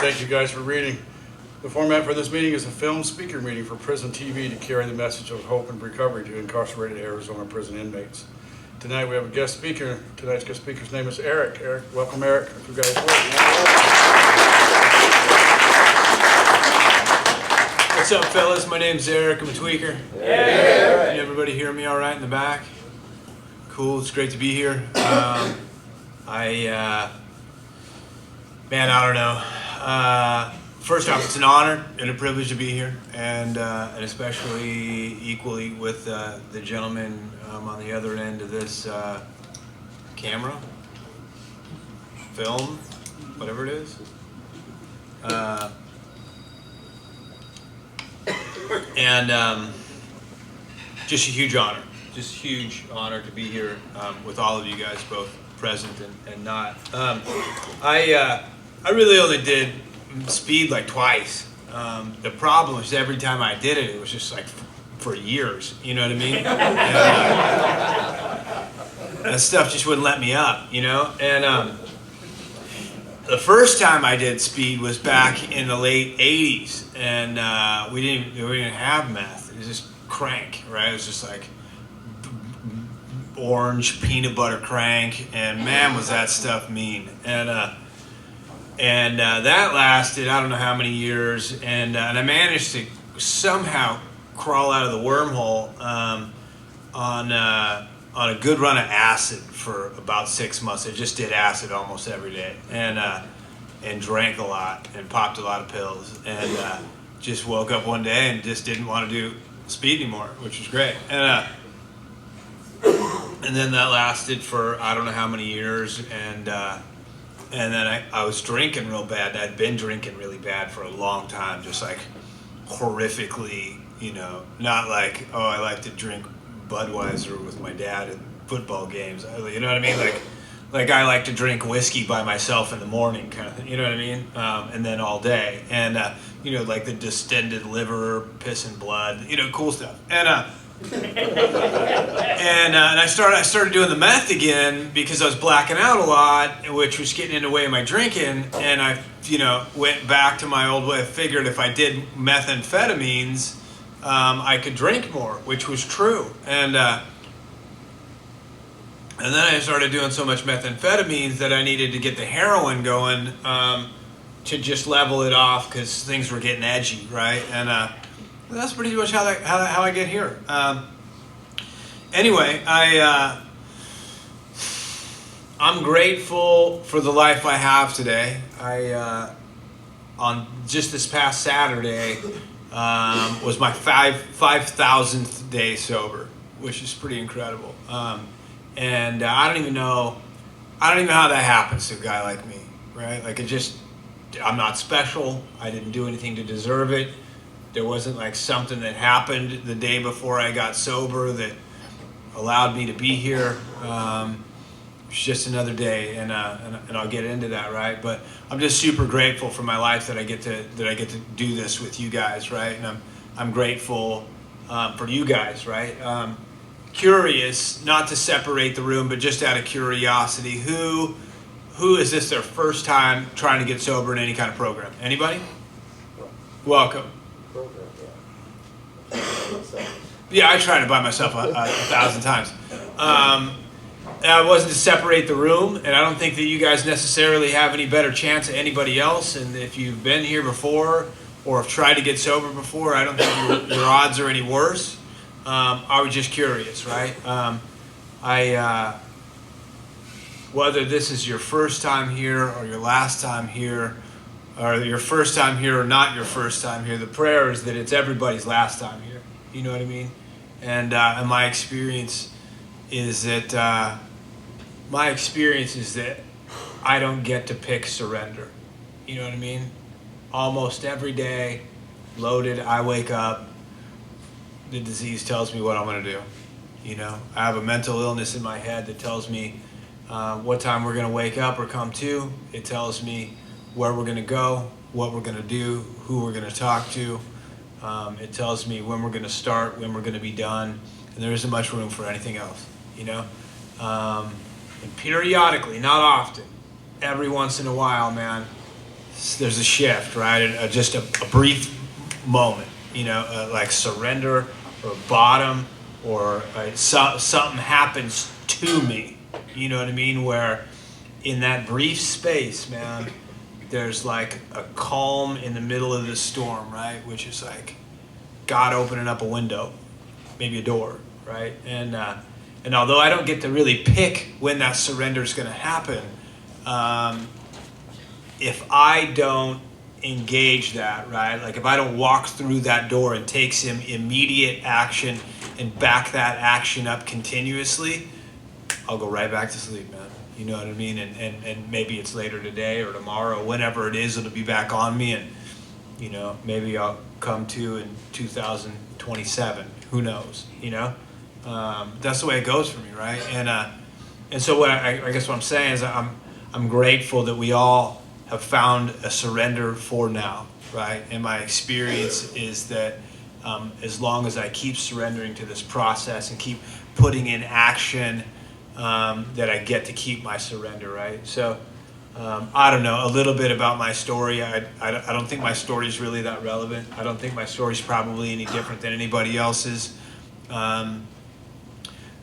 Thank you guys for reading. The format for this meeting is a film speaker meeting for prison TV to carry the message of hope and recovery to incarcerated Arizona prison inmates. Tonight we have a guest speaker. Tonight's guest speaker's name is Eric. Eric, welcome Eric. If you guys What's up, fellas? My name's Eric. I'm a tweaker. Yeah. Can everybody hear me all right in the back? Cool. It's great to be here. Man, I don't know. First off, it's an honor and a privilege to be here, and especially equally with the gentleman on the other end of this camera, film, whatever it is. And just a huge honor. Just a huge honor to be here with all of you guys, both present and not. I really only did speed like twice. The problem was every time I did it, it was just like for years. You know what I mean? And, that stuff just wouldn't let me up, you know? And the first time I did speed was back in the late 80s, and we didn't have meth. It was just crank, right? It was just like orange peanut butter crank, and man, was that stuff mean. And that lasted I don't know how many years, and I managed to somehow crawl out of the wormhole on a good run of acid for about 6 months. I just did acid almost every day, and drank a lot and popped a lot of pills, and just woke up one day and just didn't want to do speed anymore, which was great. And then that lasted for I don't know how many years, and then I was drinking real bad. I'd been drinking really bad for a long time, just like horrifically, you know, not like, oh, I like to drink Budweiser with my dad at football games. You know what I mean? Like I like to drink whiskey by myself in the morning kind of thing, you know what I mean? And then all day. And, you know, like the distended liver, piss and blood, you know, cool stuff. And I started doing the meth again because I was blacking out a lot, which was getting in the way of my drinking. And I, you know, went back to my old way. I figured if I did methamphetamines, I could drink more, which was true. And then I started doing so much methamphetamines that I needed to get the heroin going to just level it off because things were getting edgy, right? And that's pretty much how I get here. Anyway, I'm grateful for the life I have today. On just this past Saturday was my 5,000th day sober, which is pretty incredible. And I don't even know how that happens to a guy like me, right? Like I'm not special. I didn't do anything to deserve it. There wasn't like something that happened the day before I got sober that allowed me to be here. It's just another day, and I'll get into that, right? But I'm just super grateful for my life that I get to do this with you guys, right? And I'm grateful for you guys, right? Curious, not to separate the room, but just out of curiosity, who is this their first time trying to get sober in any kind of program? Anybody? Welcome. Yeah, I tried it by myself a 1,000 times. It wasn't to separate the room, and I don't think that you guys necessarily have any better chance than anybody else. And if you've been here before or have tried to get sober before, I don't think your odds are any worse. I was just curious, right? Whether this is your first time here or your last time here, or your first time here or not your first time here, the prayer is that it's everybody's last time here. You know what I mean? And my experience is that I don't get to pick surrender. You know what I mean? Almost every day, loaded, I wake up, the disease tells me what I'm going to do. You know, I have a mental illness in my head that tells me what time we're going to wake up or come to. It tells me where we're going to go, what we're going to do, who we're going to talk to. It tells me when we're going to start, when we're going to be done, and there isn't much room for anything else, you know? And periodically, not often, every once in a while, man, there's a shift, right? Just a brief moment, like surrender or bottom, or something happens to me, you know what I mean? Where in that brief space, man, there's like a calm in the middle of the storm, right? Which is like God opening up a window, maybe a door, right? And although I don't get to really pick when that surrender is going to happen, if I don't engage that, right? Like if I don't walk through that door and take some immediate action and back that action up continuously, I'll go right back to sleep, man. You know what I mean? And maybe it's later today or tomorrow, whenever it is, it'll be back on me, and maybe I'll come to in 2027. Who knows? That's the way it goes for me, right? And so what I guess what I'm saying is I'm grateful that we all have found a surrender for now, right? And my experience is that as long as I keep surrendering to this process and keep putting in action, that I get to keep my surrender, right? So I don't know, a little bit about my story. I don't think my story is really that relevant. I don't think my story is probably any different than anybody else's.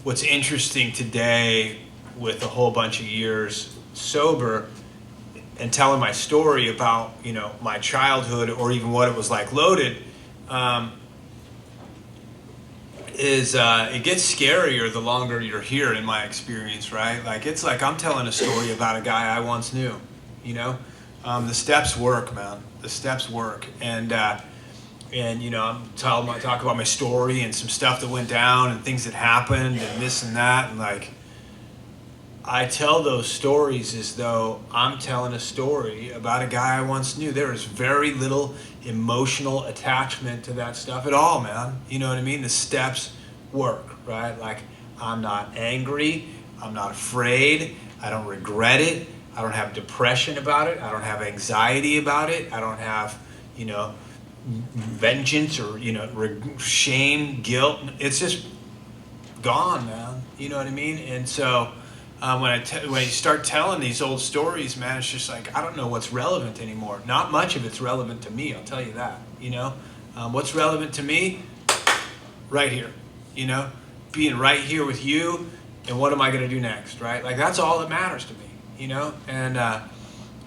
What's interesting today, with a whole bunch of years sober and telling my story about my childhood, or even what it was like loaded, is it gets scarier the longer you're here, in my experience, right? Like it's like I'm telling a story about a guy I once knew. The steps work, man. The steps work, and I'm talk about my story and some stuff that went down and things that happened and this and that, and like I tell those stories as though I'm telling a story about a guy I once knew. There is very little emotional attachment to that stuff at all, man. You know what I mean? The steps work, right? Like I'm not angry, I'm not afraid, I don't regret it, I don't have depression about it, I don't have anxiety about it, I don't have, vengeance or, shame, guilt. It's just gone, man. You know what I mean? And so when you start telling these old stories, man, it's just like I don't know what's relevant anymore. Not much of it's relevant to me, I'll tell you that. What's relevant to me? Right here. Being right here with you, and what am I going to do next, right? Like that's all that matters to me, And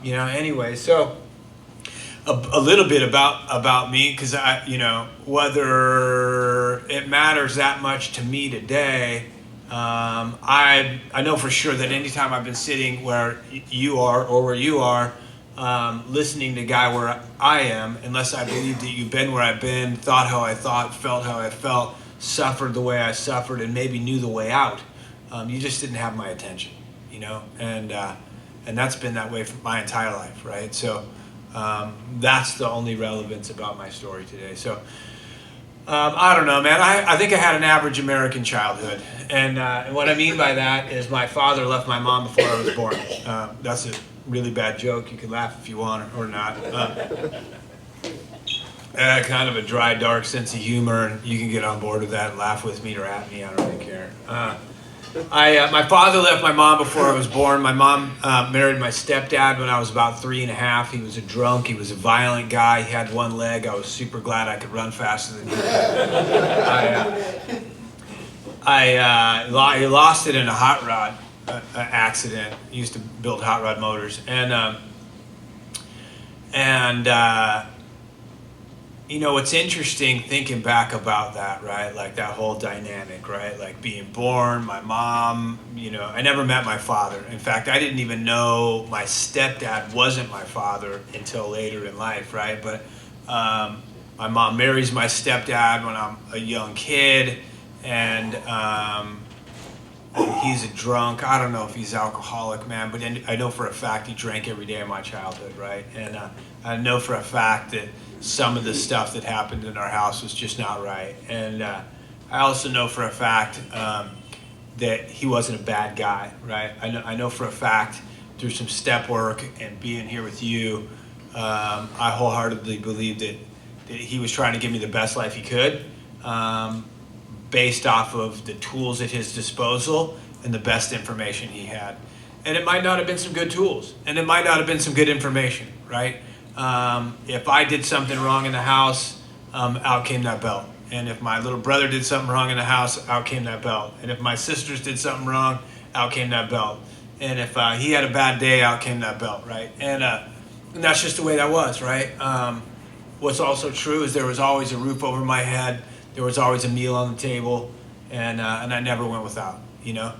anyway, so a little bit about me, because whether it matters that much to me today. I know for sure that anytime I've been sitting where you are or where you are, listening to a guy where I am, unless I believe that you've been where I've been, thought how I thought, felt how I felt, suffered the way I suffered, and maybe knew the way out, you just didn't have my attention, and that's been that way for my entire life, right? So that's the only relevance about my story today. So I don't know, man. I think I had an average American childhood. And what I mean by that is my father left my mom before I was born. That's a really bad joke. You can laugh if you want or not. Kind of a dry, dark sense of humor, and you can get on board with that and laugh with me or at me. I don't really care. My father left my mom before I was born. My mom married my stepdad when I was about 3.5. He was a drunk. He was a violent guy. He had one leg. I was super glad I could run faster than he did. He lost it in a hot rod accident. He used to build hot rod motors. It's interesting thinking back about that, right? Like that whole dynamic, right? Like being born, my mom, I never met my father. In fact, I didn't even know my stepdad wasn't my father until later in life, right? But my mom marries my stepdad when I'm a young kid, and he's a drunk. I don't know if he's alcoholic, man, but I know for a fact he drank every day of my childhood, right? And I know for a fact that some of the stuff that happened in our house was just not right. And I also know for a fact that he wasn't a bad guy, right? I know for a fact through some step work and being here with you, I wholeheartedly believe that he was trying to give me the best life he could, based off of the tools at his disposal and the best information he had. And it might not have been some good tools, and it might not have been some good information, right? If I did something wrong in the house, out came that belt. And if my little brother did something wrong in the house, out came that belt. And if my sisters did something wrong, out came that belt. And if he had a bad day, out came that belt, right? And that's just the way that was, right? What's also true is there was always a roof over my head. There was always a meal on the table, and I never went without, you know?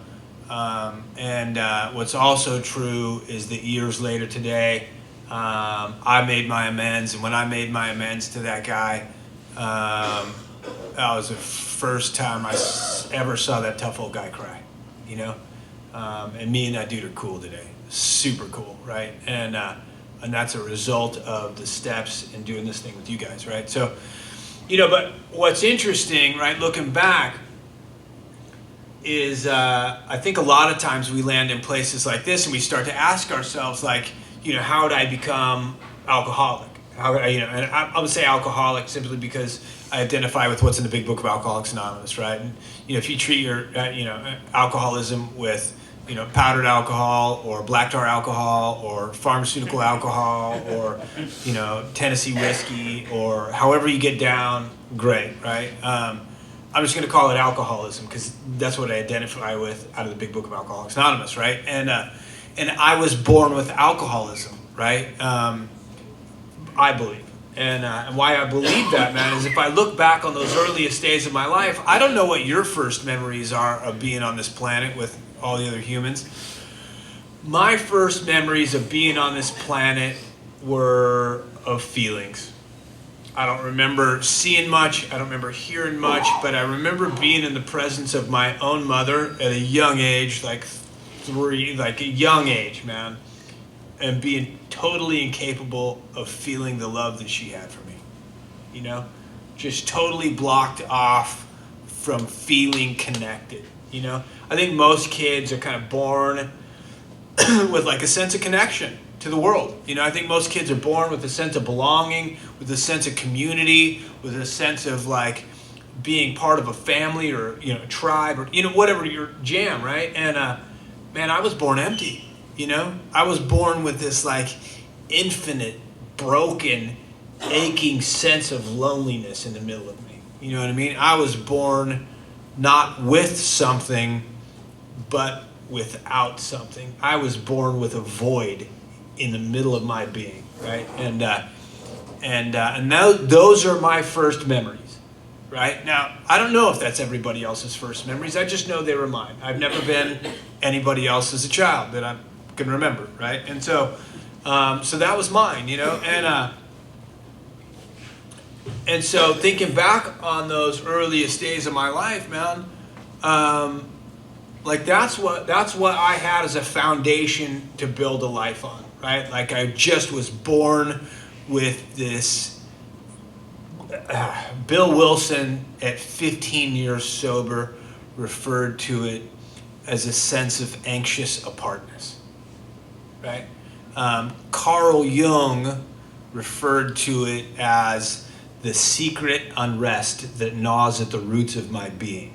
What's also true is that years later today, I made my amends. And when I made my amends to that guy, that was the first time I ever saw that tough old guy cry, you know? And me and that dude are cool today. Super cool, right? And that's a result of the steps in doing this thing with you guys, right? So, you know, but what's interesting, right, looking back, is I think a lot of times we land in places like this and we start to ask ourselves, like, you know, how did I become alcoholic? How did I, you know, and I would say alcoholic simply because I identify with what's in the big book of Alcoholics Anonymous, right? And, you know, if you treat your, you know, alcoholism with, you know, powdered alcohol or black tar alcohol or pharmaceutical alcohol or, you know, Tennessee whiskey or however you get down, great, right? I'm just going to call it alcoholism because that's what I identify with out of the big book of Alcoholics Anonymous, right? And I was born with alcoholism, right? I believe. And why I believe that, man, is if I look back on those earliest days of my life, I don't know what your first memories are of being on this planet with all the other humans. My first memories of being on this planet were of feelings. I don't remember seeing much, I don't remember hearing much, but I remember being in the presence of my own mother at a young age, like a young age, man, and being totally incapable of feeling the love that she had for me, you know? Just totally blocked off from feeling connected, you know? I think most kids are kind of born with like a sense of connection to the world. You know, I think most kids are born with a sense of belonging, with a sense of community, with a sense of like being part of a family or, you know, a tribe or, you know, whatever your jam, right? And man, I was born empty, you know? I was born with this like infinite, broken, aching sense of loneliness in the middle of me. You know what I mean? I was born not with something, but without something. I was born with a void in the middle of my being, right? And now those are my first memories, right? Now, I don't know if that's everybody else's first memories. I just know they were mine. I've never been anybody else as a child that I can remember, right? And so that was mine, you know? And so thinking back on those earliest days of my life, man, like that's what I had as a foundation to build a life on, right? Like I just was born with this. Bill Wilson, at 15 years sober, referred to it as a sense of anxious apartness, right? Carl Jung referred to it as the secret unrest that gnaws at the roots of my being,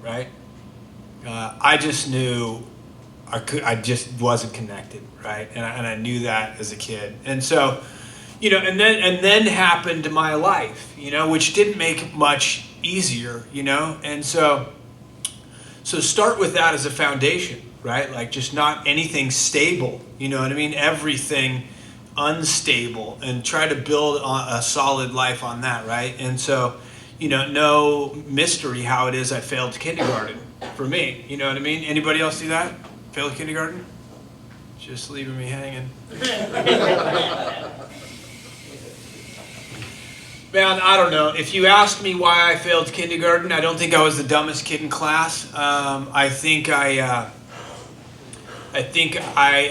right? I just knew I just wasn't connected, right? And I knew that as a kid. And so, you know, and then happened my life, you know, which didn't make it much easier, you know? And so start with that as a foundation, right? Like just not anything stable, you know what I mean? Everything unstable, and try to build a solid life on that, right? And so, you know, no mystery how it is I failed kindergarten for me, you know what I mean? Anybody else do that? Failed kindergarten? Just leaving me hanging. Man, I don't know. If you asked me why I failed kindergarten, I don't think I was the dumbest kid in class. I think I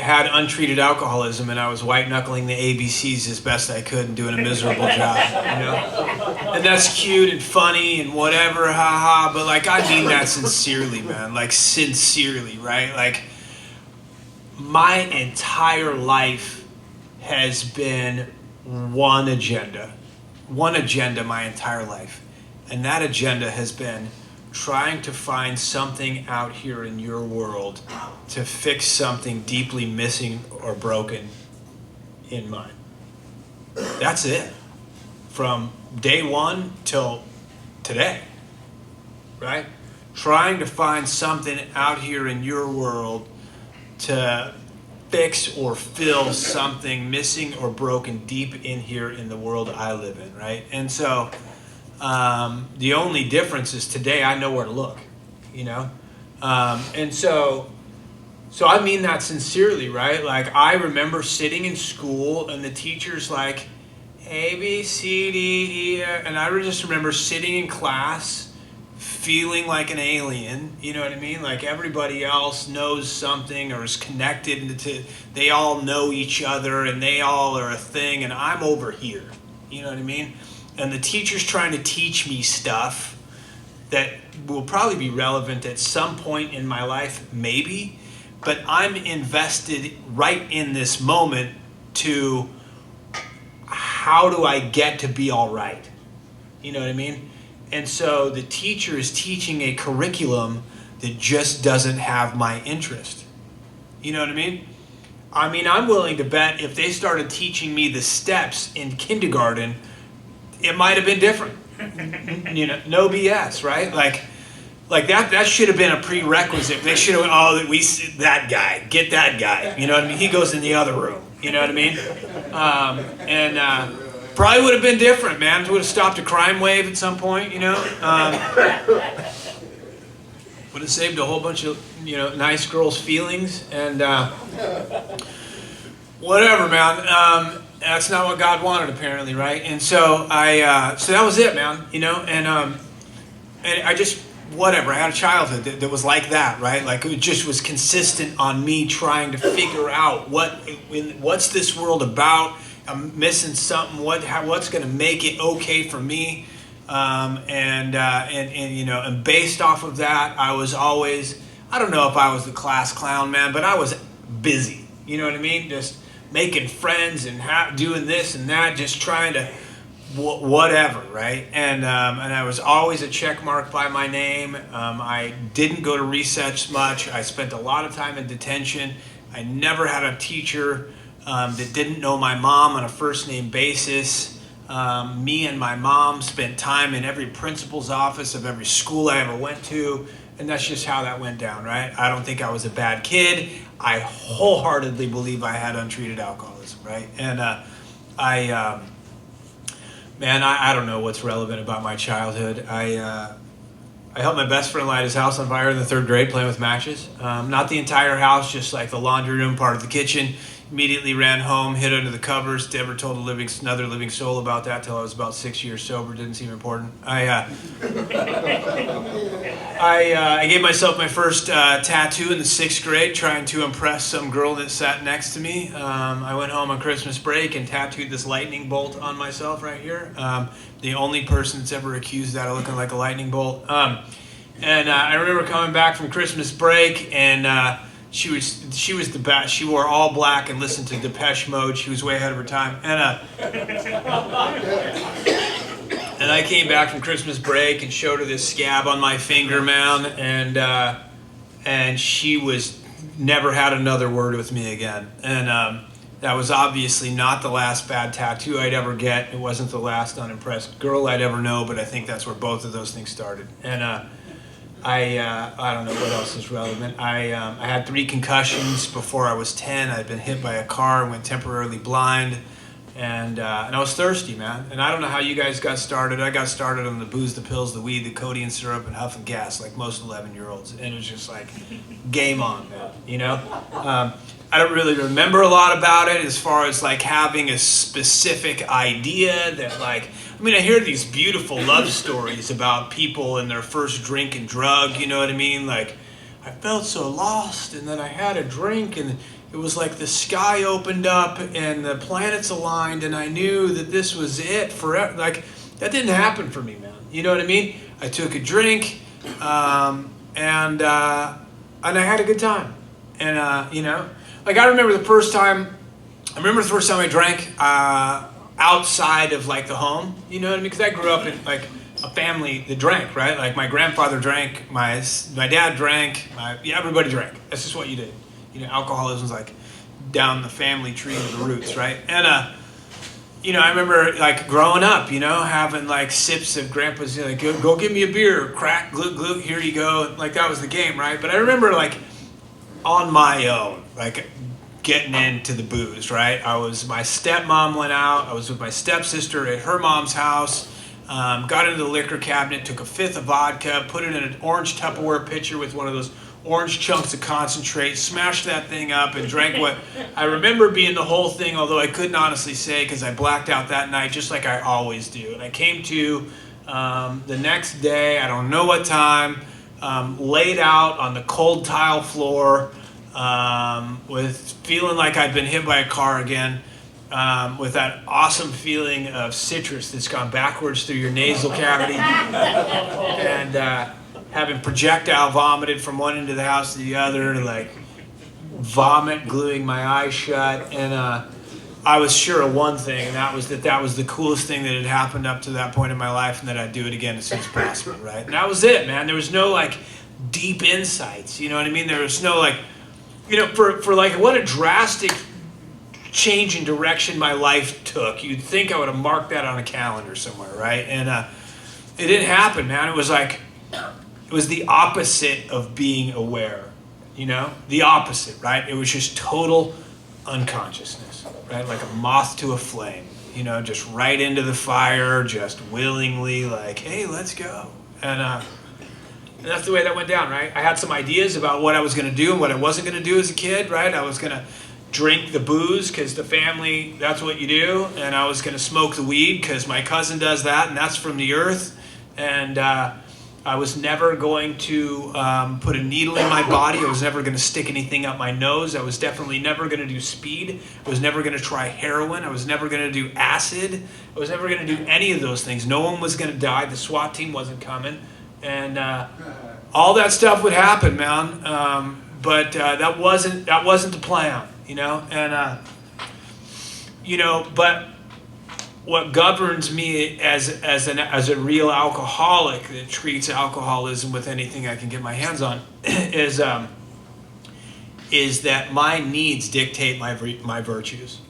had untreated alcoholism, and I was white-knuckling the ABCs as best I could and doing a miserable job, you know? And that's cute and funny and whatever, haha, but, like, I mean that sincerely, man. Like, sincerely, right? Like, my entire life has been one agenda my entire life. And that agenda has been trying to find something out here in your world to fix something deeply missing or broken in mine. That's it. From day one till today, right? Trying to find something out here in your world to fix or fill something missing or broken deep in here in the world I live in, right? And so the only difference is today I know where to look, you know? And so I mean that sincerely, right? Like, I remember sitting in school and the teacher's like, A, B, C, D, E, and I just remember sitting in class feeling like an alien, you know what I mean? Like everybody else knows something or is connected to, they all know each other and they all are a thing, and I'm over here, you know what I mean? And the teacher's trying to teach me stuff that will probably be relevant at some point in my life, maybe, but I'm invested right in this moment to how do I get to be all right? You know what I mean? And so the teacher is teaching a curriculum that just doesn't have my interest. You know what I mean? I mean, I'm willing to bet if they started teaching me the steps in kindergarten, it might have been different. You know, no BS, right? Like that should have been a prerequisite. They should have, that guy, get that guy. You know what I mean? He goes in the other room. You know what I mean? Probably would have been different, man. Would have stopped a crime wave at some point, you know? Would have saved a whole bunch of, you know, nice girls' feelings and whatever, man. That's not what God wanted, apparently, right? And so so that was it, man, you know? And I just, whatever, I had a childhood that was like that, right? Like it just was consistent on me trying to figure out what's this world about. I'm missing something. What's going to make it okay for me? And you know, and based off of that, I was always, I don't know if I was the class clown, man, but I was busy. You know what I mean? Just making friends and doing this and that, just trying to whatever, right? And I was always a check mark by my name. I didn't go to recess much. I spent a lot of time in detention. I never had a teacher that didn't know my mom on a first name basis. Me and my mom spent time in every principal's office of every school I ever went to, and that's just how that went down, right? I don't think I was a bad kid. I wholeheartedly believe I had untreated alcoholism, right? And I don't know what's relevant about my childhood. I helped my best friend light his house on fire in the 3rd grade playing with matches. Not the entire house, just like the laundry room, part of the kitchen. Immediately ran home, hid under the covers. Never told another living soul about that till I was about 6 years sober. Didn't seem important. I gave myself my first tattoo in the 6th grade, trying to impress some girl that sat next to me. I went home on Christmas break and tattooed this lightning bolt on myself right here. The only person that's ever accused that of looking like a lightning bolt. And I remember coming back from Christmas break, and she was the best. She wore all black and listened to Depeche Mode. She was way ahead of her time. And I came back from Christmas break and showed her this scab on my finger, man. And she was never had another word with me again. And that was obviously not the last bad tattoo I'd ever get. It wasn't the last unimpressed girl I'd ever know. But I think that's where both of those things started. And I don't know what else is relevant. I had 3 concussions before I was 10. I'd been hit by a car and went temporarily blind. And I was thirsty, man. And I don't know how you guys got started. I got started on the booze, the pills, the weed, the codeine syrup, and huffing gas like most 11-year-olds. And it was just like game on, man, you know? I don't really remember a lot about it as far as like having a specific idea that like, I mean, I hear these beautiful love stories about people and their first drink and drug, you know what I mean? Like, I felt so lost, and then I had a drink, and it was like the sky opened up and the planets aligned, and I knew that this was it forever. Like, that didn't happen for me, man. You know what I mean? I took a drink, and I had a good time. And, you know, like I remember the first time I drank outside of like the home, you know what I mean? Because I grew up in like a family that drank, right? Like my grandfather drank, my dad drank, everybody drank. That's just what you did. You know, alcoholism's like down the family tree of the roots, right? And I remember like growing up, having like sips of grandpa's, like, go give me a beer, crack, glug, glug, here you go. Like that was the game, right? But I remember like on my own, like getting into the booze, right? My stepmom went out. I was with my stepsister at her mom's house. Got into the liquor cabinet, took a fifth of vodka, put it in an orange Tupperware pitcher with one of those orange chunks of concentrate, smashed that thing up and drank what I remember being the whole thing, although I couldn't honestly say because I blacked out that night just like I always do. And I came to the next day, I don't know what time, laid out on the cold tile floor with feeling like I'd been hit by a car again, with that awesome feeling of citrus that's gone backwards through your nasal cavity and having projectile vomited from one end of the house to the other, like vomit gluing my eyes shut. And I was sure of one thing, and that was the coolest thing that had happened up to that point in my life, and that I'd do it again as soon as possible, right? And that was it, man. There was no like deep insights, you know what I mean? There was no like, for like what a drastic change in direction my life took. You'd think I would have marked that on a calendar somewhere, right? And it didn't happen, man. It was like, it was the opposite of being aware, the opposite, right? It was just total unconsciousness, right? Like a moth to a flame, just right into the fire, just willingly like, hey, let's go. And that's the way that went down, right? I had some ideas about what I was going to do and what I wasn't going to do as a kid, right? I was going to drink the booze because the family, that's what you do. And I was going to smoke the weed because my cousin does that, and that's from the earth. And I was never going to put a needle in my body. I was never going to stick anything up my nose. I was definitely never going to do speed. I was never going to try heroin. I was never going to do acid. I was never going to do any of those things. No one was going to die. The SWAT team wasn't coming. And all that stuff would happen, man. But that wasn't the plan, And, but what governs me as a real alcoholic that treats alcoholism with anything I can get my hands on is that my needs dictate my virtues.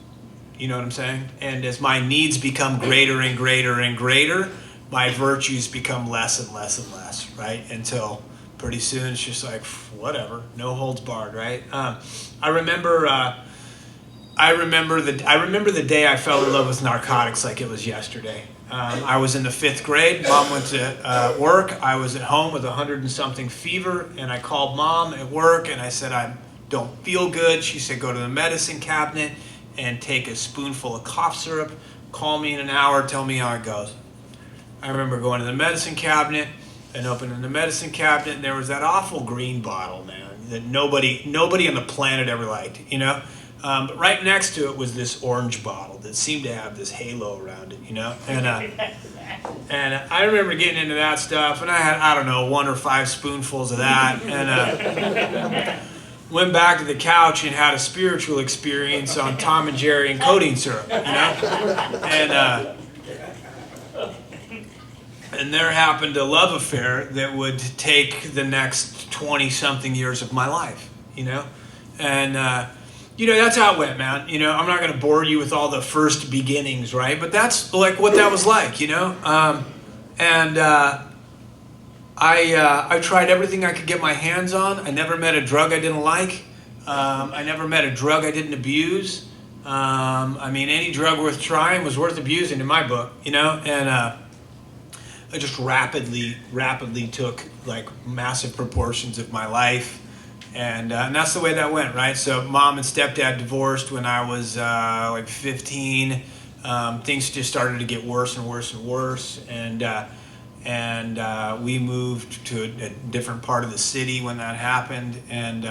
You know what I'm saying? And as my needs become greater and greater and greater, my virtues become less and less and less, right? Until pretty soon it's just like whatever, no holds barred, right? I remember the day I fell in love with narcotics like it was yesterday. I was in the 5th grade. Mom went to work. I was at home with 100-something fever, and I called Mom at work, and I said, I don't feel good. She said, go to the medicine cabinet and take a spoonful of cough syrup. Call me in an hour. Tell me how it goes. I remember going to the medicine cabinet and opening the medicine cabinet, and there was that awful green bottle, man, that nobody on the planet ever liked, But right next to it was this orange bottle that seemed to have this halo around it, And I remember getting into that stuff, and I had, 1 or 5 spoonfuls of that, and went back to the couch and had a spiritual experience on Tom and Jerry and codeine syrup, And there happened a love affair that would take the next 20-something years of my life, And that's how it went, man. I'm not going to bore you with all the first beginnings, right? But that's like what that was like, I tried everything I could get my hands on. I never met a drug I didn't like. I never met a drug I didn't abuse. Any drug worth trying was worth abusing in my book, And I just rapidly took like massive proportions of my life. And that's the way that went, right? So Mom and Stepdad divorced when I was 15. Things just started to get worse and worse and worse. And we moved to a different part of the city when that happened. And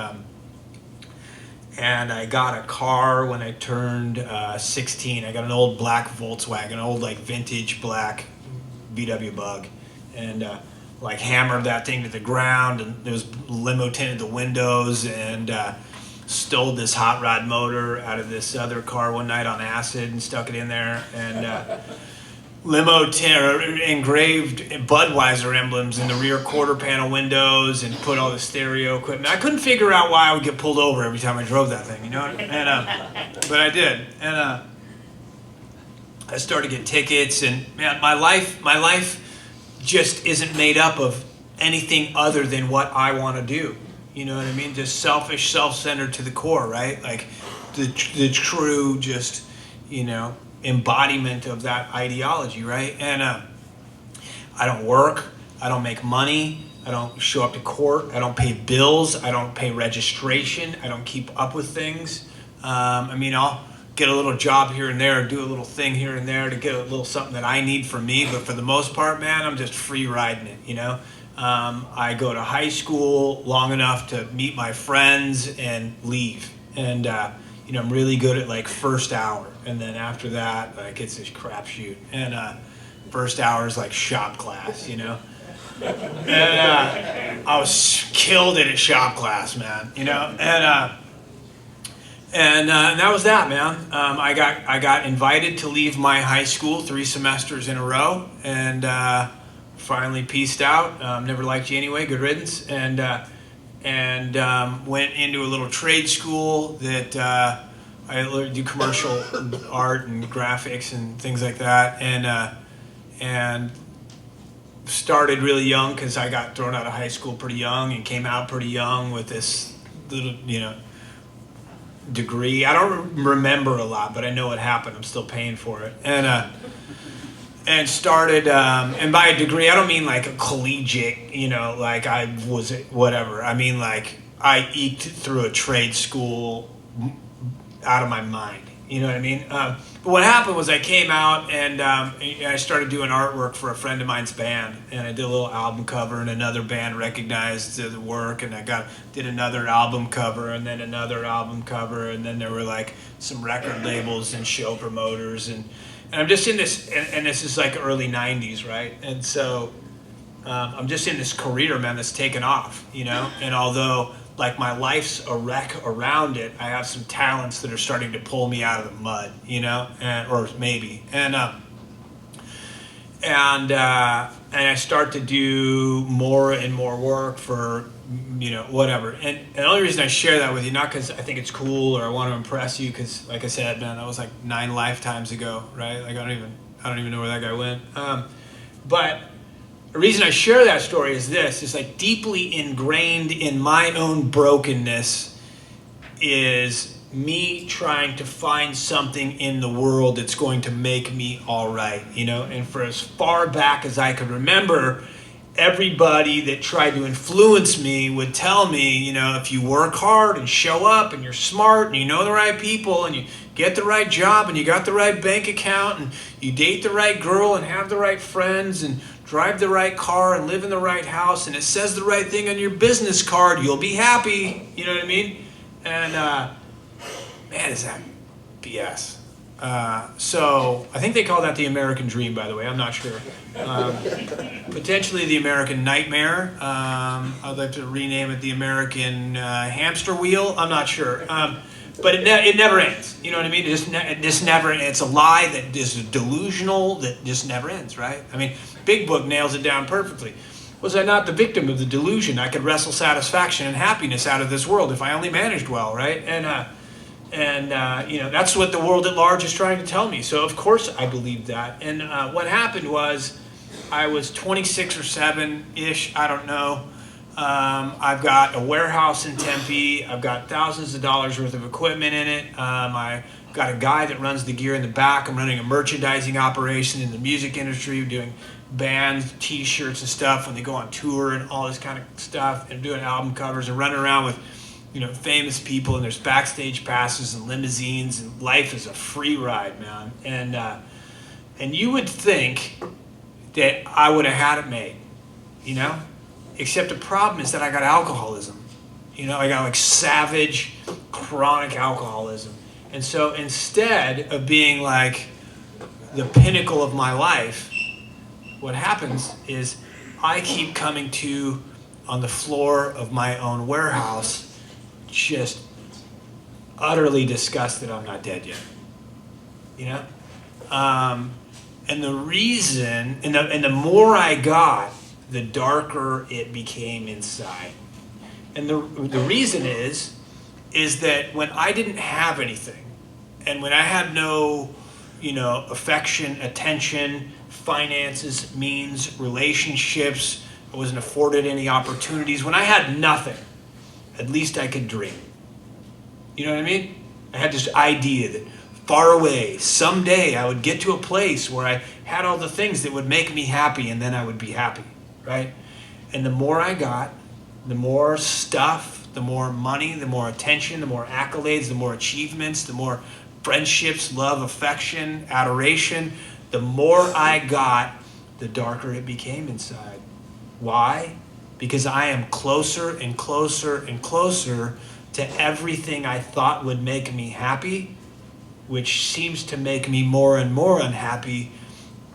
I got a car when I turned 16. I got an old black Volkswagen, old like vintage black VW Bug. And hammered that thing to the ground, and there was limo tinted the windows, and stole this hot rod motor out of this other car one night on acid and stuck it in there, and engraved Budweiser emblems in the rear quarter panel windows, and put all the stereo equipment. I couldn't figure out why I would get pulled over every time I drove that thing, And but I did, and I started to get tickets, and man, my life just isn't made up of anything other than what I want to do. You know what I mean? Just selfish, self-centered to the core, right? Like the true, just, embodiment of that ideology, right? And I don't work, I don't make money, I don't show up to court, I don't pay bills, I don't pay registration, I don't keep up with things. I'll get a little job here and there, do a little thing here and there to get a little something that I need for me, but for the most part, man, I'm just free riding it, I go to high school long enough to meet my friends and leave. And, I'm really good at like first hour. And then after that, like it's this crapshoot. And first hour is like shop class, And I was killed at shop class, man, And that was that, man. I got invited to leave my high school 3 semesters in a row, and finally peaced out. Never liked you anyway. Good riddance. And went into a little trade school that I learned to do commercial art and graphics and things like that. And started really young because I got thrown out of high school pretty young and came out pretty young with this little, degree. I don't remember a lot, but I know what happened. I'm still paying for it. And started, and by a degree, I don't mean like a collegiate, like I was whatever. I mean like I eked through a trade school out of my mind. You know what I mean? But what happened was I came out and I started doing artwork for a friend of mine's band, and I did a little album cover, and another band recognized the work, and I did another album cover, and then another album cover, and then there were like some record labels and show promoters, and I'm just in this, and this is like early 90s, right? And so I'm just in this career, man, that's taken off, and although like my life's a wreck around it, I have some talents that are starting to pull me out of the mud, or maybe. And I start to do more and more work for, whatever. And the only reason I share that with you, not because I think it's cool or I want to impress you, because like I said, man, that was like 9 lifetimes ago, right? Like I don't even know where that guy went. But the reason I share that story is this: is like deeply ingrained in my own brokenness is me trying to find something in the world that's going to make me all right, And for as far back as I could remember, everybody that tried to influence me would tell me, if you work hard and show up and you're smart and you know the right people and you get the right job and you got the right bank account and you date the right girl and have the right friends and drive the right car and live in the right house and it says the right thing on your business card, you'll be happy. You know what I mean? And man, is that BS. So I think they call that the American dream, by the way. I'm not sure. Potentially the American nightmare. I'd like to rename it the American hamster wheel. I'm not sure. But it never ends. You know what I mean? It just never. It's a lie that is delusional that just never ends, right? I mean, Big Book nails it down perfectly. Was I not the victim of the delusion? I could wrestle satisfaction and happiness out of this world if I only managed well, right? And that's what the world at large is trying to tell me. So of course I believed that. And what happened was, I was 26 or 7-ish. I don't know. I've got a warehouse in Tempe. I've got thousands of dollars worth of equipment in it. I got a guy that runs the gear in the back. I'm running a merchandising operation in the music industry, doing bands, t-shirts and stuff when they go on tour and all this kind of stuff, and doing album covers and running around with famous people, and there's backstage passes and limousines, and life is a free ride, man. And you would think that I would have had it made, except the problem is that I got alcoholism. I got like savage, chronic alcoholism. And so instead of being like the pinnacle of my life, what happens is I keep coming to on the floor of my own warehouse, just utterly disgusted I'm not dead yet. And the reason, and the more I got, the darker it became inside. And the reason is that when I didn't have anything, and when I had no, affection, attention, finances, means, relationships. I wasn't afforded any opportunities. When I had nothing, at least I could dream. You know what I mean? I had this idea that far away, someday I would get to a place where I had all the things that would make me happy, and then I would be happy, right? And the more I got, the more stuff, the more money, the more attention, the more accolades, the more achievements, the more friendships, love, affection, adoration, the more I got, the darker it became inside. Why? Because I am closer and closer and closer to everything I thought would make me happy, which seems to make me more and more unhappy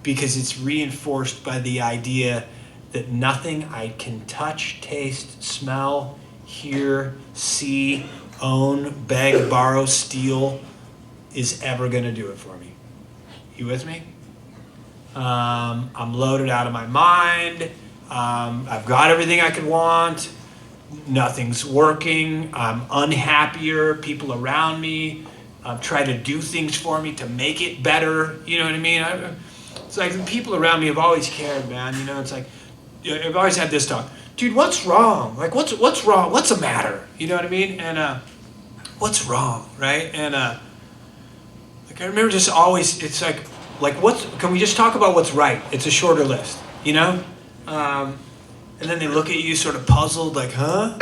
because it's reinforced by the idea that nothing I can touch, taste, smell, hear, see, own, beg, borrow, steal is ever going to do it for me. You with me? I'm loaded out of my mind. I've got everything I could want. Nothing's working. I'm unhappier. People around me try to do things for me to make it better. You know what I mean? It's like the people around me have always cared, man. It's like I've always had this talk. Dude, what's wrong? Like, what's wrong? What's the matter? You know what I mean? And what's wrong, right? And like I remember just always, it's like can we just talk about what's right? It's a shorter list, and then they look at you sort of puzzled, like, huh?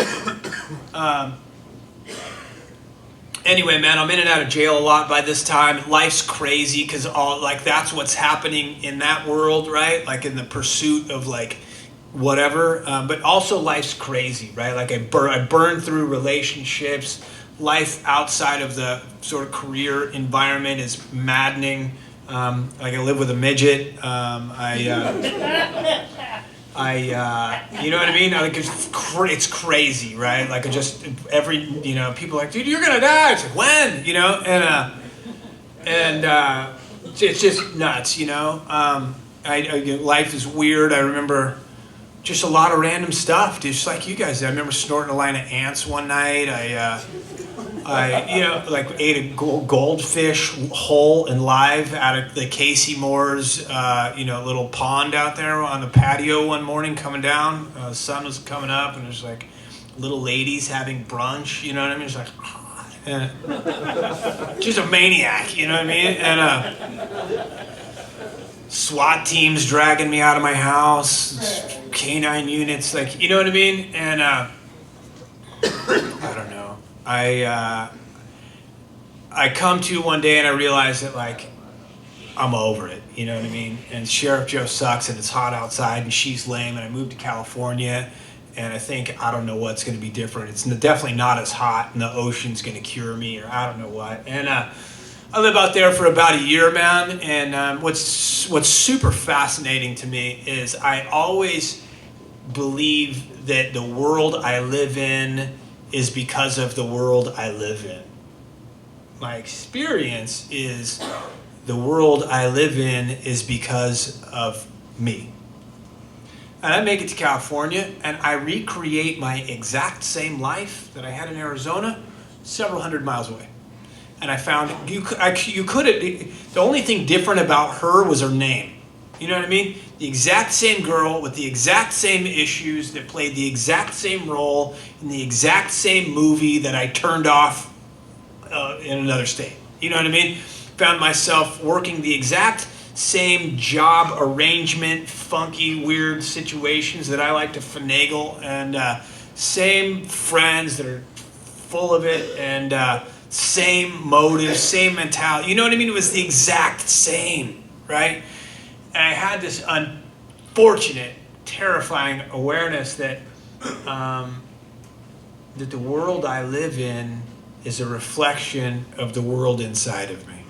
Anyway, man, I'm in and out of jail a lot by this time. Life's crazy because that's what's happening in that world, right? Like in the pursuit of like whatever. But also life's crazy, right? Like I burn through relationships. Life outside of the sort of career environment is maddening. Like I live with a midget. You know what I mean? Like it's crazy, right? Like people are like, dude, you're gonna die. It's like, when? It's just nuts, life is weird. I remember just a lot of random stuff, just like you guys did. I remember snorting a line of ants one night. I ate a goldfish whole and live out of the Casey Moore's, little pond out there on the patio one morning coming down. The sun was coming up, and there's like little ladies having brunch. You know what I mean? It's like, just a maniac. You know what I mean? And SWAT teams dragging me out of my house, canine units, like, you know what I mean? And I don't know. I come to one day and I realize that like I'm over it, you know what I mean? And Sheriff Joe sucks and it's hot outside and she's lame and I moved to California and I don't know what's going to be different. It's definitely not as hot and the ocean's going to cure me or I don't know what. And I live out there for about a year, man. And what's super fascinating to me is I always believe that the world I live in is because of the world I live in. My experience is the world I live in is because of me. And I make it to California and I recreate my exact same life that I had in Arizona several hundred miles away. And I found the only thing different about her was her name. You know what I mean? The exact same girl with the exact same issues that played the exact same role in the exact same movie that I turned off in another state. You know what I mean? Found myself working the exact same job arrangement, funky, weird situations that I like to finagle, and same friends that are full of it, and same motives, same mentality. You know what I mean? It was the exact same, right? And I had this unfortunate, terrifying awareness that that the world I live in is a reflection of the world inside of me.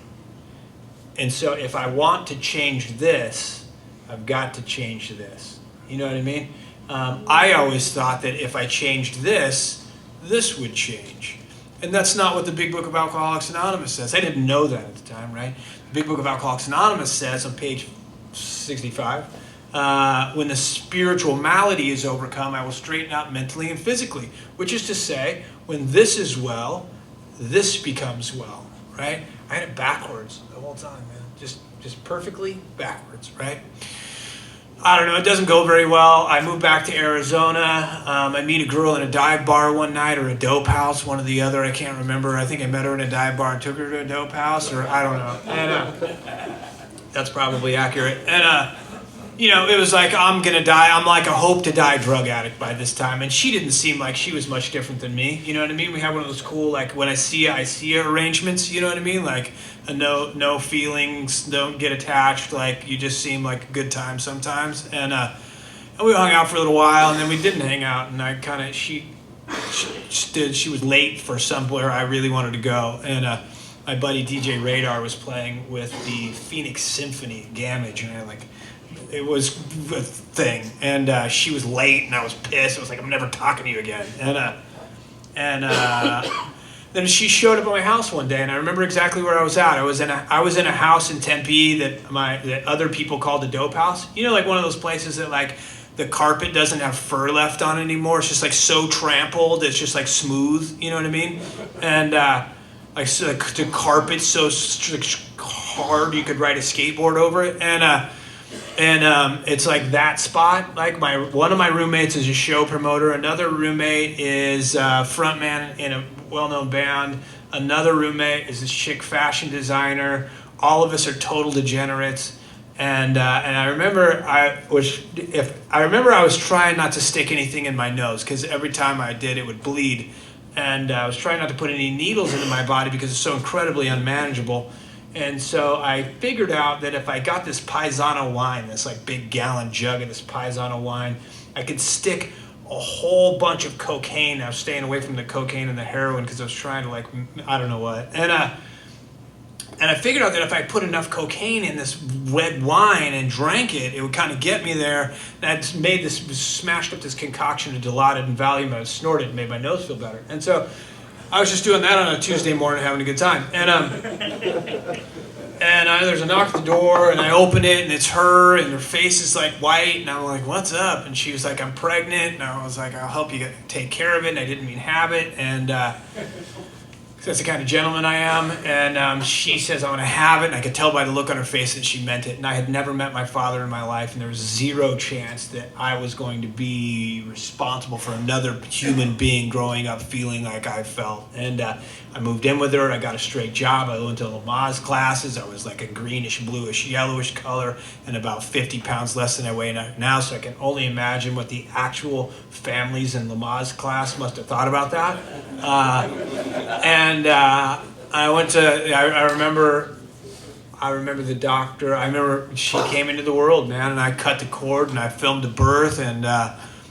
And so if I want to change this, I've got to change this. You know what I mean? I always thought that if I changed this would change. And that's not what the Big Book of Alcoholics Anonymous says. I didn't know that at the time, right? The Big Book of Alcoholics Anonymous says on page 65, when the spiritual malady is overcome, I will straighten out mentally and physically. Which is to say, when this is well, this becomes well, right? I had it backwards the whole time, man. just perfectly backwards, right? I don't know, it doesn't go very well. I moved back to Arizona. I meet a girl in a dive bar one night, or a dope house, one or the other. I can't remember. I think I met her in a dive bar and took her to a dope house, or I don't know. And that's probably accurate. And it was like, I'm gonna die. I'm like a hope to die drug addict by this time. And she didn't seem like she was much different than me. You know what I mean? We had one of those cool, like, when I see you arrangements. You know what I mean? Like, no feelings, don't get attached. Like, you just seem like a good time sometimes. And we hung out for a little while, and then we didn't hang out. And I kind of she was late for somewhere I really wanted to go. And my buddy DJ Radar was playing with the Phoenix Symphony Gamage, and it was a thing, and she was late, and I was pissed. I was like, I'm never talking to you again. And then she showed up at my house one day, and I remember exactly where I was at. I was in a house in Tempe that other people called the dope house. You know, like one of those places that like the carpet doesn't have fur left on it anymore. It's just like so trampled. It's just like smooth. You know what I mean? And the carpet's so hard you could ride a skateboard over it, and it's like that spot. Like one of my roommates is a show promoter. Another roommate is a frontman in a well-known band. Another roommate is this chick fashion designer. All of us are total degenerates. And I remember I was trying not to stick anything in my nose, because every time I did, it would bleed. And I was trying not to put any needles into my body because it's so incredibly unmanageable. And so I figured out that if I got this Paisano wine, this like big gallon jug of this Paisano wine, I could stick a whole bunch of cocaine. I was staying away from the cocaine and the heroin because I was trying to, like, I don't know what. And I figured out that if I put enough cocaine in this red wine and drank it, it would kind of get me there. And I smashed up this concoction of Dilaudid and Valium. I would snort it and made my nose feel better. And so I was just doing that on a Tuesday morning, having a good time. And there's a knock at the door, and I open it, and it's her, and her face is like white, and I'm like, what's up? And she was like, I'm pregnant. And I was like, I'll help you take care of it. And I didn't mean have it. And that's the kind of gentleman I am. And she says, I want to have it. And I could tell by the look on her face that she meant it. And I had never met my father in my life, and there was zero chance that I was going to be responsible for another human being growing up feeling like I felt. And I moved in with her. I got a straight job. I went to Lamaze classes. I was like a greenish, bluish, yellowish color, and about 50 pounds less than I weigh now. So I can only imagine what the actual families in Lamaze class must have thought about that. I went to, I remember the doctor. I remember she came into the world, man, and I cut the cord, and I filmed the birth, and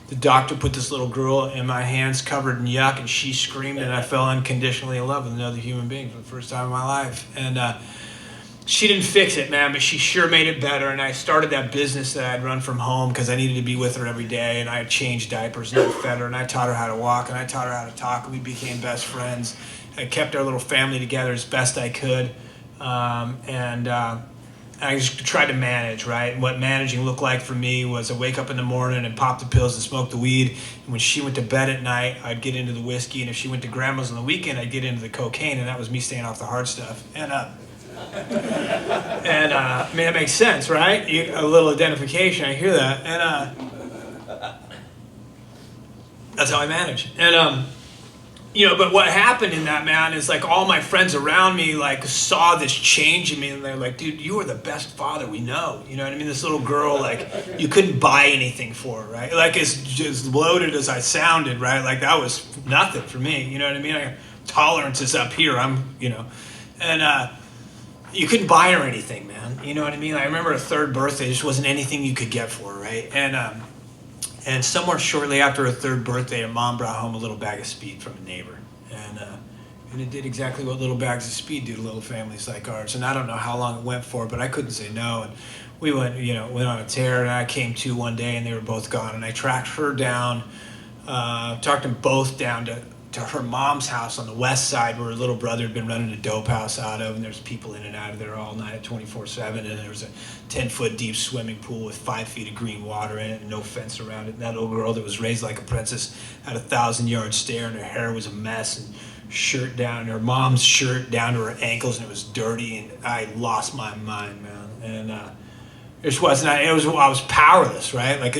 the doctor put this little girl in my hands covered in yuck, and she screamed, and I fell unconditionally in love with another human being for the first time in my life. And she didn't fix it, man, but she sure made it better. And I started that business that I'd run from home because I needed to be with her every day. And I changed diapers, and I fed her, and I taught her how to walk, and I taught her how to talk, and we became best friends. I kept our little family together as best I could. I just tried to manage, right? And what managing looked like for me was I wake up in the morning and pop the pills and smoke the weed. And when she went to bed at night, I'd get into the whiskey. And if she went to grandma's on the weekend, I'd get into the cocaine. And that was me staying off the hard stuff. And I mean, that makes sense, right? A little identification, I hear that. And that's how I manage. And but what happened in that, man, is like all my friends around me like saw this change in me, and they're like, dude, you are the best father we know. You know what I mean? This little girl, like, you couldn't buy anything for her, right? Like, as loaded as I sounded, right? Like, that was nothing for me. You know what I mean? Tolerance is up here. And you couldn't buy her anything, man. You know what I mean? I remember her third birthday, there just wasn't anything you could get for her, right? And somewhere shortly after her third birthday, her mom brought home a little bag of speed from a neighbor. And it did exactly what little bags of speed do to little families like ours. And I don't know how long it went for, but I couldn't say no. And we went on a tear, and I came to one day, and they were both gone. And I tracked her down, talked them both down to her mom's house on the west side, where her little brother had been running a dope house out of, and there's people in and out of there all night at 24/7, and there was a 10-foot deep swimming pool with 5 feet of green water in it and no fence around it. And that little girl that was raised like a princess had a 1,000-yard stare, and her hair was a mess, and shirt down, her mom's shirt down to her ankles, and it was dirty, and I lost my mind, man. And it just wasn't. I was powerless, right? Like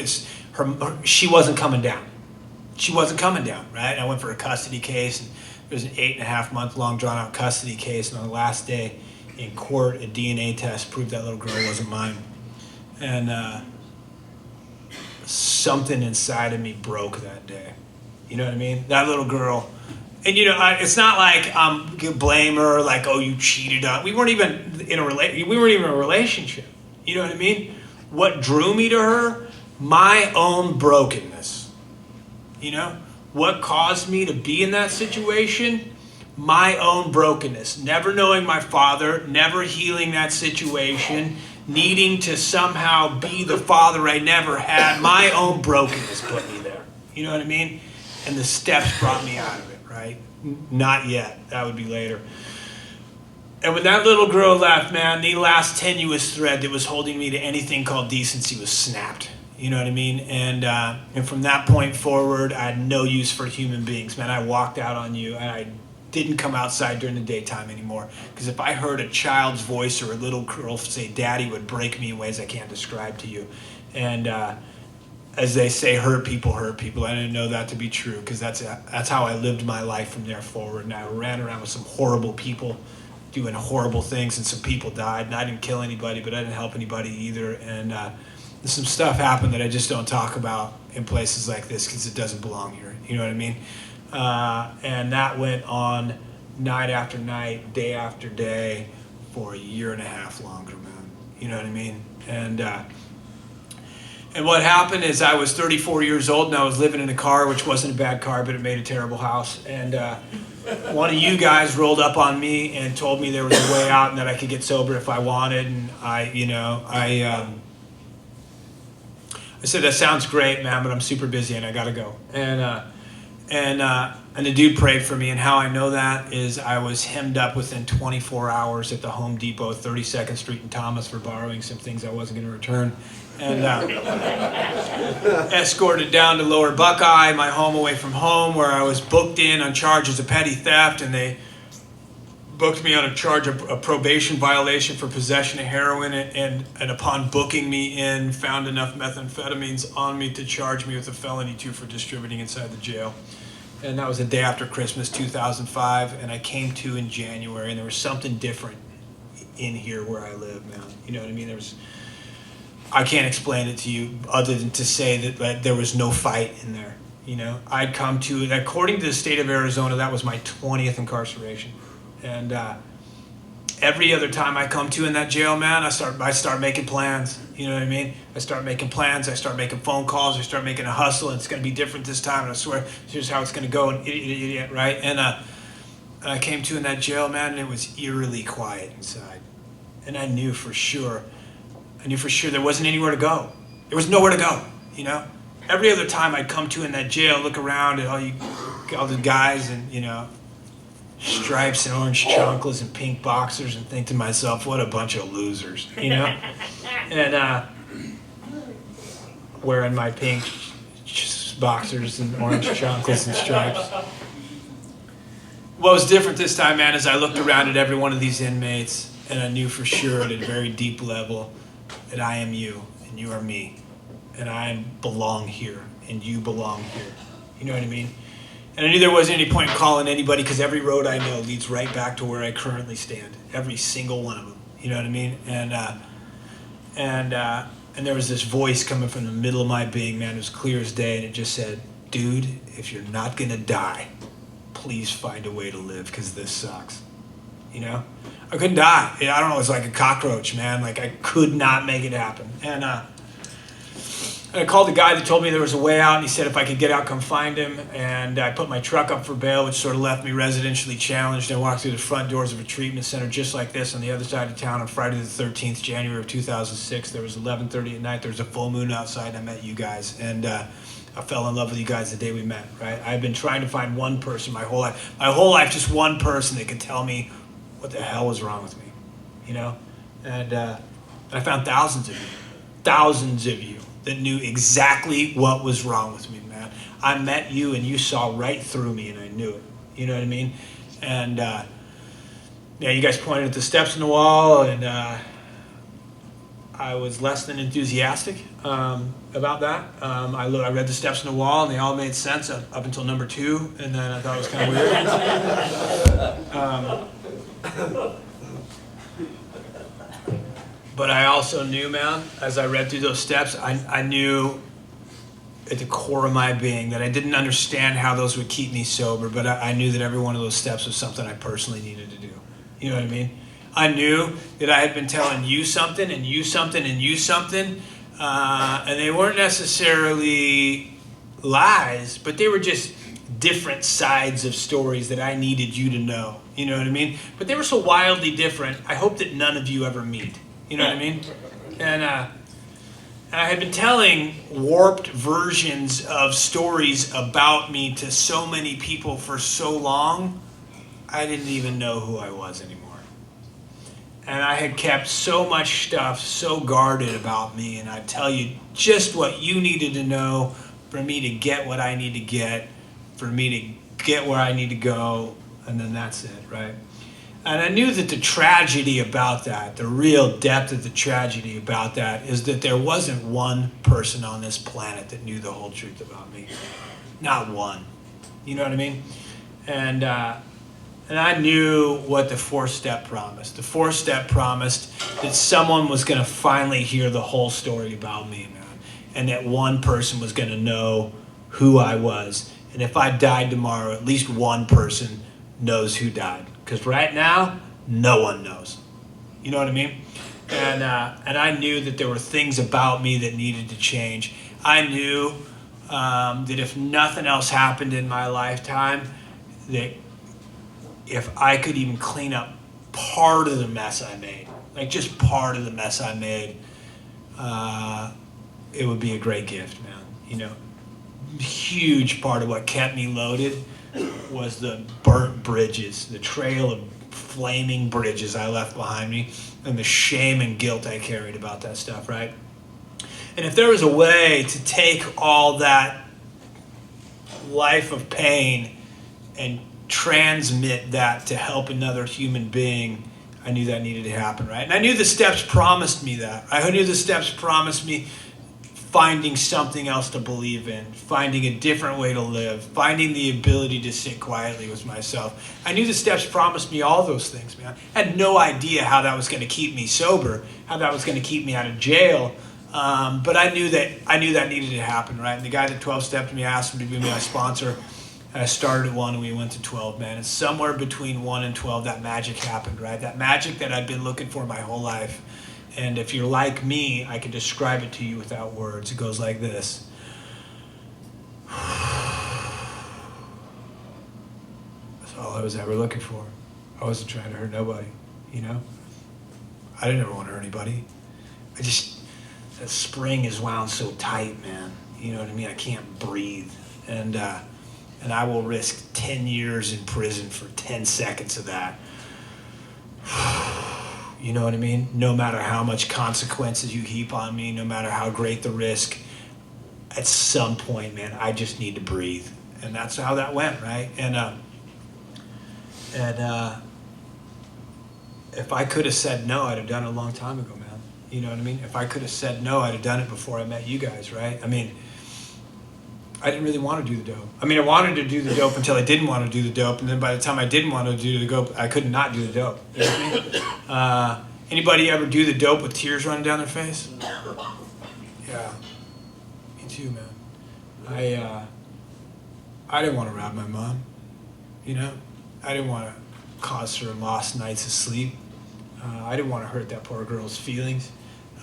she wasn't coming down. She wasn't coming down, right? I went for a custody case, and it was an 8.5 month long drawn out custody case, and on the last day in court, a DNA test proved that little girl wasn't mine. And something inside of me broke that day. You know what I mean? That little girl. And it's not like you blame her, like, oh, you cheated on. We weren't even in a relationship. You know what I mean? What drew me to her? My own brokenness. What caused me to be in that situation? My own brokenness. Never knowing my father, never healing that situation, needing to somehow be the father I never had. My own brokenness put me there. You know what I mean? And the steps brought me out of it, right? Not yet. That would be later. And when that little girl left, man, the last tenuous thread that was holding me to anything called decency was snapped. You know what I mean? And from that point forward, I had no use for human beings, man. I walked out on you, and I didn't come outside during the daytime anymore. Because if I heard a child's voice or a little girl say "daddy," it would break me in ways I can't describe to you. And as they say, hurt people hurt people. I didn't know that to be true, because that's how I lived my life from there forward. And I ran around with some horrible people doing horrible things, and some people died. And I didn't kill anybody, but I didn't help anybody either. And some stuff happened that I just don't talk about in places like this, because it doesn't belong here. You know what I mean? And that went on night after night, day after day, for 1.5 years longer, man. You know what I mean? And what happened is I was 34 years old, and I was living in a car, which wasn't a bad car, but it made a terrible house. And one of you guys rolled up on me and told me there was a way out and that I could get sober if I wanted. And I said, that sounds great, man, but I'm super busy and I gotta go. And the dude prayed for me, and how I know that is I was hemmed up within 24 hours at the Home Depot, 32nd Street in Thomas, for borrowing some things I wasn't going to return, and escorted down to Lower Buckeye, my home away from home, where I was booked in on charges of petty theft, and they booked me on a charge of a probation violation for possession of heroin, and upon booking me in, found enough methamphetamines on me to charge me with a felony 2 for distributing inside the jail. And that was the day after Christmas 2005, and I came to in January, and there was something different in here where I live, man. You know what I mean? I can't explain it to you other than to say that there was no fight in there. I'd come to, according to the state of Arizona, that was my 20th incarceration. And every other time I come to in that jail, man, I start making plans. You know what I mean? I start making plans. I start making phone calls. I start making a hustle, and it's going to be different this time. And I swear, here's how it's going to go. And idiot, right? And I came to in that jail, man, and it was eerily quiet inside. And I knew for sure there wasn't anywhere to go. There was nowhere to go. Every other time I'd come to in that jail, look around at all the guys, and stripes and orange chanclas and pink boxers, and think to myself, what a bunch of losers, and wearing my pink boxers and orange chanclas and stripes. What was different this time, man, is I looked around at every one of these inmates, and I knew for sure at a very deep level that I am you and you are me, and I belong here and you belong here. You know what I mean? And I knew there wasn't any point in calling anybody, because every road I know leads right back to where I currently stand. Every single one of them. You know what I mean? And there was this voice coming from the middle of my being, man. It was clear as day, and it just said, dude, if you're not going to die, please find a way to live, because this sucks. I couldn't die. I don't know, it was like a cockroach, man. Like, I could not make it happen. And I called the guy that told me there was a way out, and he said if I could get out, come find him. And I put my truck up for bail, which sort of left me residentially challenged. I walked through the front doors of a treatment center just like this on the other side of town on Friday the 13th, January of 2006. There was 11:30 at night. There was a full moon outside, and I met you guys. And I fell in love with you guys the day we met, right? I've been trying to find one person my whole life, just one person that could tell me what the hell was wrong with me, And I found thousands of you that knew exactly what was wrong with me, man. I met you, and you saw right through me, and I knew it. You know what I mean? And yeah, you guys pointed at the steps in the wall, and I was less than enthusiastic about that. I read the steps in the wall, and they all made sense up until number 2, and then I thought it was kind of weird. But I also knew, man, as I read through those steps, I knew at the core of my being that I didn't understand how those would keep me sober, but I knew that every one of those steps was something I personally needed to do. You know what I mean? I knew that I had been telling you something and you something and you something, and they weren't necessarily lies, but they were just different sides of stories that I needed you to know. You know what I mean? But they were so wildly different, I hope that none of you ever meet. You know what I mean? And I had been telling warped versions of stories about me to so many people for so long, I didn't even know who I was anymore. And I had kept so much stuff so guarded about me, and I'd tell you just what you needed to know for me to get what I need to get, for me to get where I need to go, and then that's it, right? And I knew that the tragedy about that, the real depth of the tragedy about that, is that there wasn't one person on this planet that knew the whole truth about me. Not one. You know what I mean? And I knew what the 4th step promised. The 4th step promised that someone was going to finally hear the whole story about me, man. And that one person was going to know who I was. And if I died tomorrow, at least one person knows who died. Because right now, no one knows. You know what I mean? And I knew that there were things about me that needed to change. I knew that if nothing else happened in my lifetime, that if I could even clean up part of the mess I made, like just part of the mess I made, it would be a great gift, man. You know, huge part of what kept me loaded was the burnt bridges, the trail of flaming bridges I left behind me, and the shame and guilt I carried about that stuff, right? And if there was a way to take all that life of pain and transmit that to help another human being, I knew that needed to happen, right? And I knew the steps promised me that. I knew the steps promised me finding something else to believe in, finding a different way to live, finding the ability to sit quietly with myself. I knew the steps promised me all those things, man. I had no idea how that was going to keep me sober, how that was going to keep me out of jail, but I knew that needed to happen, right? And the guy that 12-stepped me, I asked him to be my sponsor. I started at 1 and we went to 12, man. And somewhere between 1 and 12, that magic happened, right? That magic that I've been looking for my whole life. And if you're like me, I can describe it to you without words. It goes like this. That's all I was ever looking for. I wasn't trying to hurt nobody, you know? I didn't ever want to hurt anybody. That spring is wound so tight, man. You know what I mean? I can't breathe. And I will risk 10 years in prison for 10 seconds of that. You know what I mean? No matter how much consequences you heap on me, no matter how great the risk, at some point, man, I just need to breathe. And that's how that went, right? And if I could have said no, I'd have done it a long time ago, man. You know what I mean? If I could have said no, I'd have done it before I met you guys, right? I mean, I didn't really want to do the dope. I mean, I wanted to do the dope until I didn't want to do the dope, and then by the time I didn't want to do the dope, I could not do the dope. You know what I mean? Anybody ever do the dope with tears running down their face? Yeah, me too, man. I didn't want to rob my mom. You know, I didn't want to cause her lost nights of sleep. I didn't want to hurt that poor girl's feelings.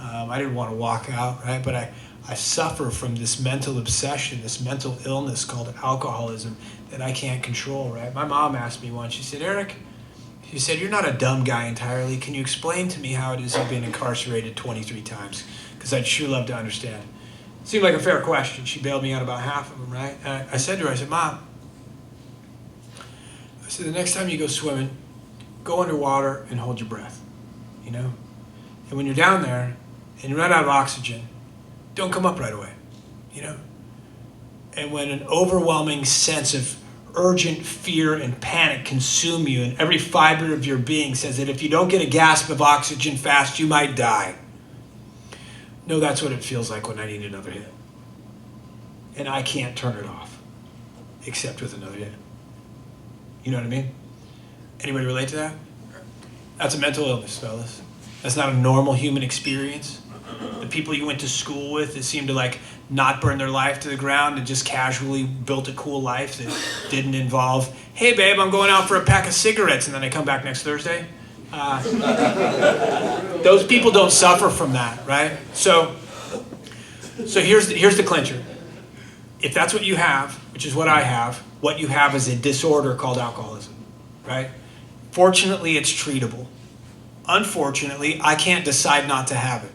I didn't want to walk out, right? But I suffer from this mental obsession, this mental illness called alcoholism that I can't control, right? My mom asked me once, she said, Eric, she said, you're not a dumb guy entirely. Can you explain to me how it is you've been incarcerated 23 times? Because I'd sure love to understand. It seemed like a fair question. She bailed me out about half of them, right? And I said to her, I said, Mom, I said, the next time you go swimming, go underwater and hold your breath, you know? And when you're down there and you run out of oxygen, don't come up right away, you know? And when an overwhelming sense of urgent fear and panic consume you, and every fiber of your being says that if you don't get a gasp of oxygen fast, you might die. No, that's what it feels like when I need another hit. And I can't turn it off, except with another hit. You know what I mean? Anybody relate to that? That's a mental illness, fellas. That's not a normal human experience. The people you went to school with that seemed to like not burn their life to the ground and just casually built a cool life that didn't involve, hey babe, I'm going out for a pack of cigarettes and then I come back next Thursday. Those people don't suffer from that, right? So here's the clincher. If that's what you have, which is what I have, what you have is a disorder called alcoholism, right? Fortunately, it's treatable. Unfortunately, I can't decide not to have it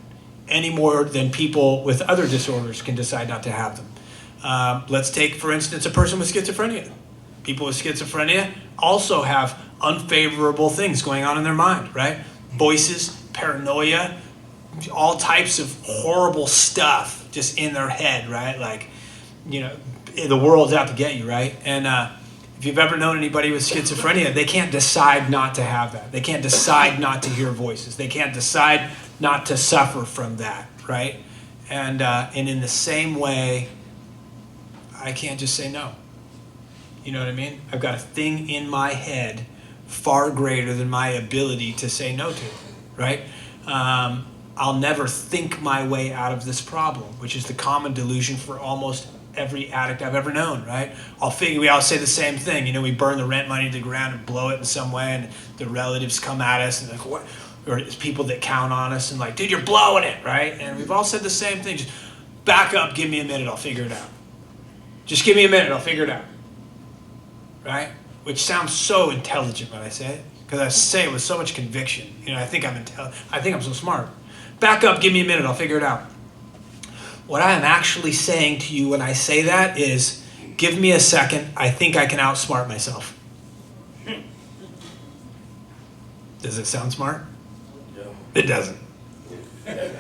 any more than people with other disorders can decide not to have them. Let's take, for instance, a person with schizophrenia. People with schizophrenia also have unfavorable things going on in their mind, right? Voices, paranoia, all types of horrible stuff just in their head, right? Like, you know, the world's out to get you, right? And if you've ever known anybody with schizophrenia, they can't decide not to have that. They can't decide not to hear voices. They can't decide not to suffer from that, right? And in the same way, I can't just say no. You know what I mean? I've got a thing in my head far greater than my ability to say no to, right? I'll never think my way out of this problem, which is the common delusion for almost every addict I've ever known, right? We all say the same thing. You know, we burn the rent money to the ground and blow it in some way, and the relatives come at us and like, what? Or it's people that count on us and like, dude, you're blowing it, right? And we've all said the same thing. Just back up, give me a minute, I'll figure it out. Just give me a minute, I'll figure it out, right? Which sounds so intelligent when I say it, because I say it with so much conviction. You know, I think I'm so smart. Back up, give me a minute, I'll figure it out. What I am actually saying to you when I say that is, give me a second, I think I can outsmart myself. Does it sound smart? Yeah. It doesn't.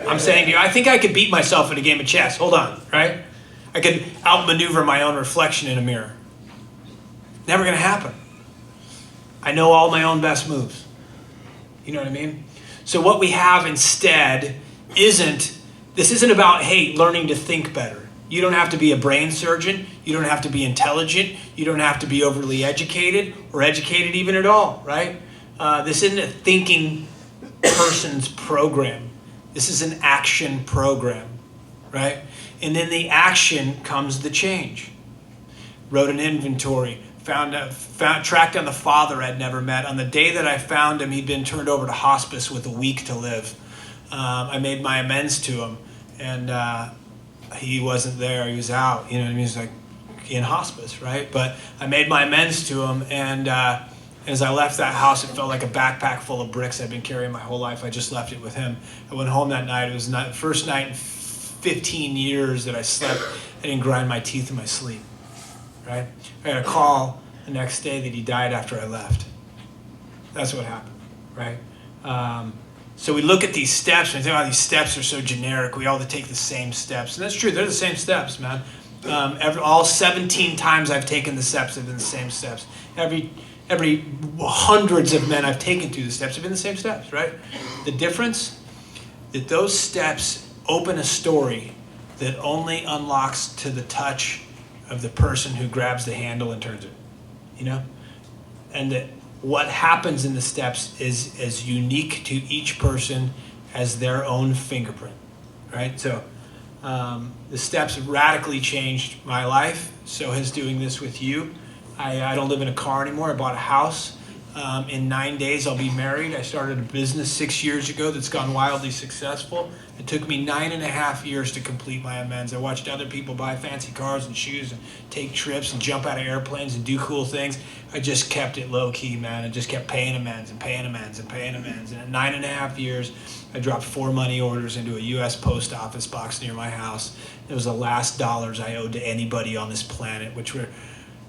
I'm saying to you, I think I could beat myself in a game of chess. Hold on, right? I could outmaneuver my own reflection in a mirror. Never gonna happen. I know all my own best moves. You know what I mean? So what we have instead this isn't about, hey, learning to think better. You don't have to be a brain surgeon. You don't have to be intelligent. You don't have to be overly educated or educated even at all, right? This isn't a thinking person's program. This is an action program, right? And in the action comes the change. Wrote an inventory, tracked down the father I'd never met. On the day that I found him, he'd been turned over to hospice with a week to live. I made my amends to him, and he wasn't there. He was out. You know what I mean? He was like in hospice, right? But I made my amends to him, and as I left that house, it felt like a backpack full of bricks I'd been carrying my whole life. I just left it with him. I went home that night. It was the first night in 15 years that I slept. I didn't grind my teeth in my sleep, right? I got a call the next day that he died after I left. That's what happened, right? So we look at these steps and we think, oh, these steps are so generic. We all take the same steps. And that's true. They're the same steps, man. All 17 times I've taken the steps have been the same steps. Every hundreds of men I've taken through the steps have been the same steps, right? The difference, that those steps open a story that only unlocks to the touch of the person who grabs the handle and turns it, you know? And that what happens in the steps is as unique to each person as their own fingerprint, right? So the steps have radically changed my life. So has doing this with you. I don't live in a car anymore. I bought a house. In 9 days, I'll be married. I started a business 6 years ago that's gone wildly successful. It took me 9.5 years to complete my amends. I watched other people buy fancy cars and shoes and take trips and jump out of airplanes and do cool things. I just kept it low key, man. I just kept paying amends and paying amends and paying amends. And in 9.5 years, I dropped 4 money orders into a U.S. post office box near my house. It was the last dollars I owed to anybody on this planet, which were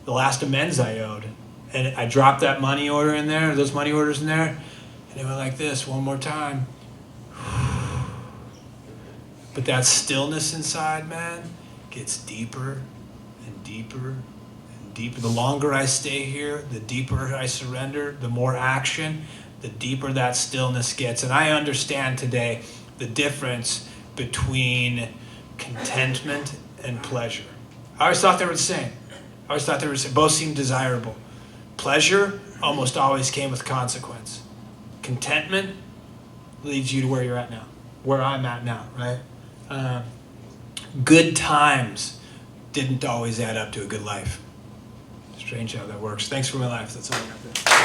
the last amends I owed. And I dropped that money order in there, those money orders in there, and it went like this one more time. But that stillness inside, man, gets deeper and deeper and the longer I stay here, the deeper I surrender, the more action, the deeper that stillness gets. And I understand today the difference between contentment and pleasure. I always thought they were the same. Both seemed desirable. Pleasure almost always came with consequence. Contentment leads you to where you're at now, where I'm at now, right? Good times didn't always add up to a good life. Strange how that works. Thanks for my life. That's all I got there.